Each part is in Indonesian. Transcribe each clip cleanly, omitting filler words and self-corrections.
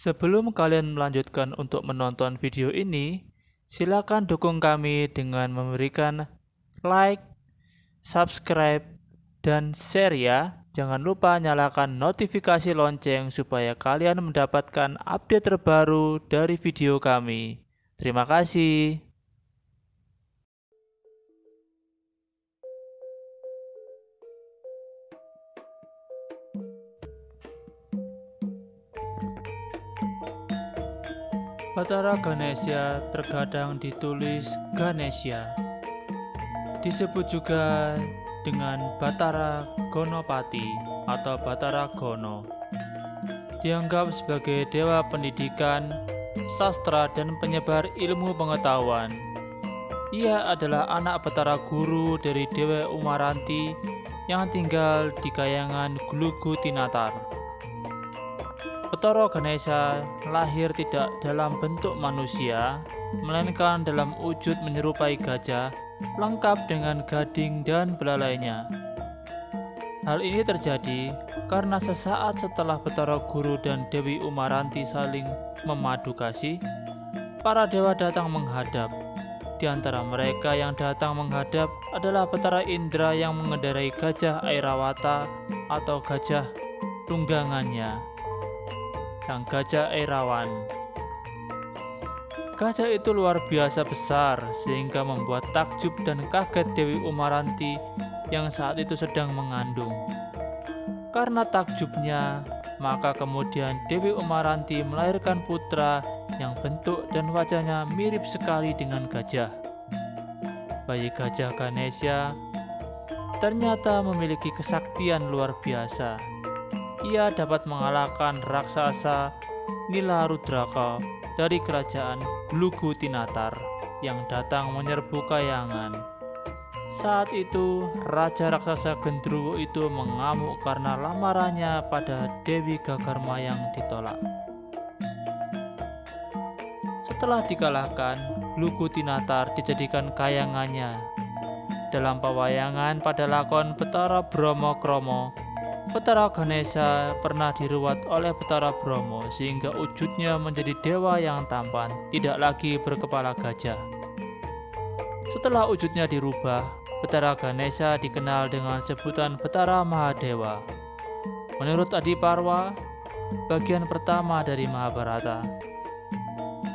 Sebelum kalian melanjutkan untuk menonton video ini, silakan dukung kami dengan memberikan like, subscribe, dan share ya. Jangan lupa nyalakan notifikasi lonceng supaya kalian mendapatkan update terbaru dari video kami. Terima kasih. Batara Ganesha terkadang ditulis Ganesha. Disebut juga dengan Batara Gonopati atau Batara Gono. Dianggap sebagai dewa pendidikan, sastra, dan penyebar ilmu pengetahuan. Ia adalah anak Batara Guru dari Dewa Umaranti yang tinggal di Kahyangan Glugu Tinatar. Batara Ganesha lahir tidak dalam bentuk manusia, melainkan dalam wujud menyerupai gajah, lengkap dengan gading dan belalainya. Hal ini terjadi karena sesaat setelah Batara Guru dan Dewi Umaranti saling memadu kasih, para dewa datang menghadap. Di antara mereka yang datang menghadap adalah Batara Indra yang mengendarai gajah Airawata atau gajah tunggangannya, sang gajah Airawan. Gajah itu luar biasa besar sehingga membuat takjub dan kaget Dewi Umaranti yang saat itu sedang mengandung. Karena takjubnya, maka kemudian Dewi Umaranti melahirkan putra yang bentuk dan wajahnya mirip sekali dengan gajah. Bayi gajah Ganesha ternyata memiliki kesaktian luar biasa. Ia dapat mengalahkan raksasa Nilarudraka dari kerajaan Glugu Tinatar yang datang menyerbu Kahyangan. Saat itu, Raja Raksasa Gendruwo itu mengamuk karena lamarannya pada Dewi Gagarma yang ditolak. Setelah dikalahkan, Glugu Tinatar dijadikan kahyangannya. Dalam pewayangan pada lakon Betara Bromo Kromo, Batara Ganesha pernah diruat oleh Batara Bromo sehingga wujudnya menjadi dewa yang tampan, tidak lagi berkepala gajah. Setelah wujudnya dirubah, Batara Ganesha dikenal dengan sebutan Batara Mahadewa. Menurut Adiparwa, bagian pertama dari Mahabharata,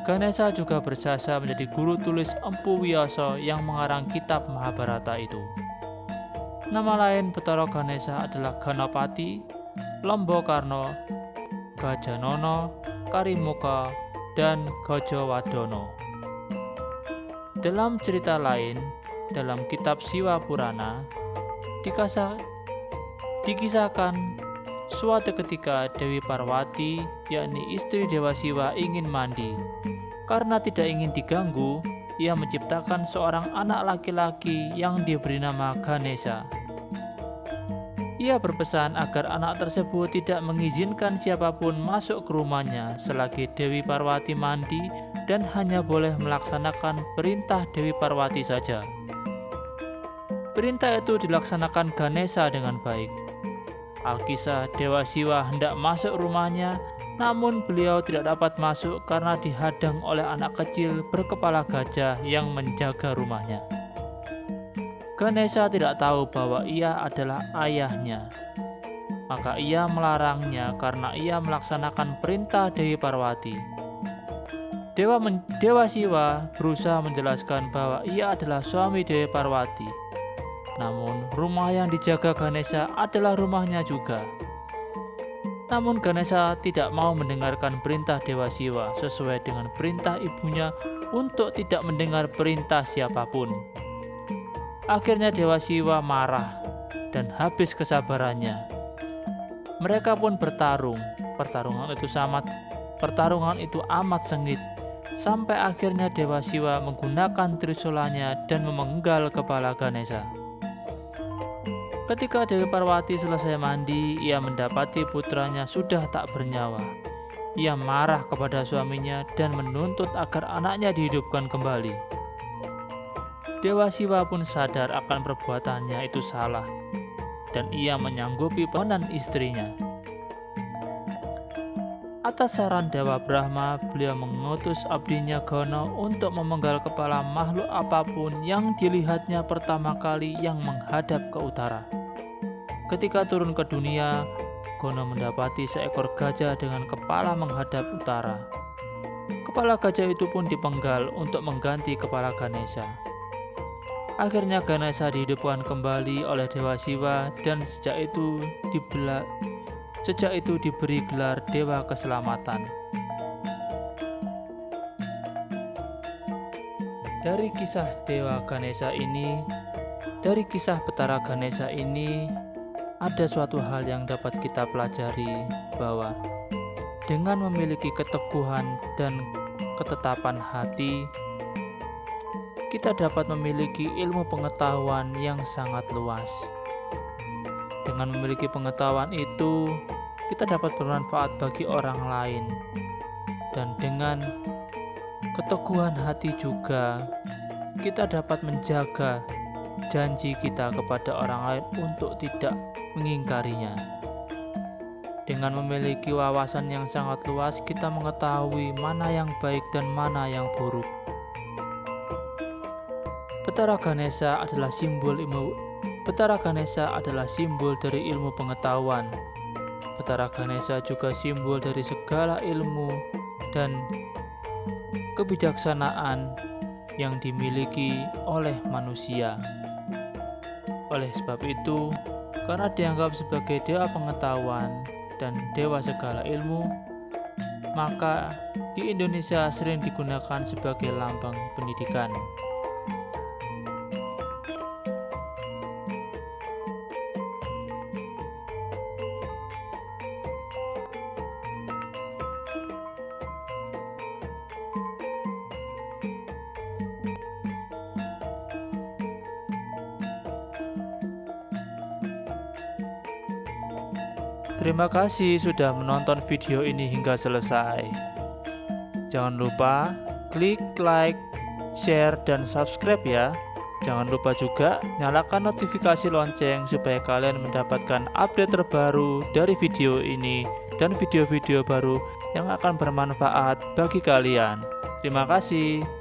Ganesha juga berjasa menjadi guru tulis Empu Wiyasa yang mengarang kitab Mahabharata itu. Nama lain Batara Ganesha adalah Ganapati, Lambakarna, Gajanono, Karimuka, dan Gajawadono. Dalam cerita lain, dalam kitab Siwa Purana, dikisahkan suatu ketika Dewi Parwati, yakni istri Dewa Siwa, ingin mandi. Karena tidak ingin diganggu, ia menciptakan seorang anak laki-laki yang diberi nama Ganesha. Ia berpesan agar anak tersebut tidak mengizinkan siapapun masuk ke rumahnya selagi Dewi Parwati mandi dan hanya boleh melaksanakan perintah Dewi Parwati saja. Perintah itu dilaksanakan Ganesha dengan baik. Alkisah Dewa Siwa hendak masuk rumahnya, namun beliau tidak dapat masuk karena dihadang oleh anak kecil berkepala gajah yang menjaga rumahnya. Ganesha tidak tahu bahwa ia adalah ayahnya. Maka ia melarangnya karena ia melaksanakan perintah Dewi Parwati. Dewa Siwa berusaha menjelaskan bahwa ia adalah suami Dewi Parwati. Namun rumah yang dijaga Ganesha adalah rumahnya juga. Namun Ganesha tidak mau mendengarkan perintah Dewa Siwa sesuai dengan perintah ibunya untuk tidak mendengar perintah siapapun. Akhirnya Dewa Siwa marah dan habis kesabarannya. Mereka pun bertarung. Pertarungan itu amat sengit sampai akhirnya Dewa Siwa menggunakan trisulanya dan memenggal kepala Ganesha. Ketika Dewi Parwati selesai mandi, ia mendapati putranya sudah tak bernyawa. Ia marah kepada suaminya dan menuntut agar anaknya dihidupkan kembali. Dewa Siwa pun sadar akan perbuatannya itu salah, dan ia menyanggupi permohonan istrinya. Atas saran Dewa Brahma, beliau mengutus abdinya Gono untuk memenggal kepala makhluk apapun yang dilihatnya pertama kali yang menghadap ke utara. Ketika turun ke dunia, Gono mendapati seekor gajah dengan kepala menghadap utara. Kepala gajah itu pun dipenggal untuk mengganti kepala Ganesha. Akhirnya Ganesha dihidupkan kembali oleh Dewa Siwa dan sejak itu diberi gelar Dewa Keselamatan. Dari kisah Betara Ganesha ini, ada suatu hal yang dapat kita pelajari, bahwa dengan memiliki keteguhan dan ketetapan hati, kita dapat memiliki ilmu pengetahuan yang sangat luas. Dengan memiliki pengetahuan itu, kita dapat bermanfaat bagi orang lain. Dan dengan keteguhan hati juga, kita dapat menjaga janji kita kepada orang lain untuk tidak mengingkarinya. Dengan memiliki wawasan yang sangat luas, kita mengetahui mana yang baik dan mana yang buruk. Betara Ganesha adalah simbol dari ilmu pengetahuan. Betara Ganesha juga simbol dari segala ilmu dan kebijaksanaan yang dimiliki oleh manusia. Oleh sebab itu, karena dianggap sebagai dewa pengetahuan dan dewa segala ilmu, maka di Indonesia sering digunakan sebagai lambang pendidikan. Terima kasih sudah menonton video ini hingga selesai. Jangan lupa klik like, share, dan subscribe ya. Jangan lupa juga nyalakan notifikasi lonceng supaya kalian mendapatkan update terbaru dari video ini dan video-video baru yang akan bermanfaat bagi kalian. Terima kasih.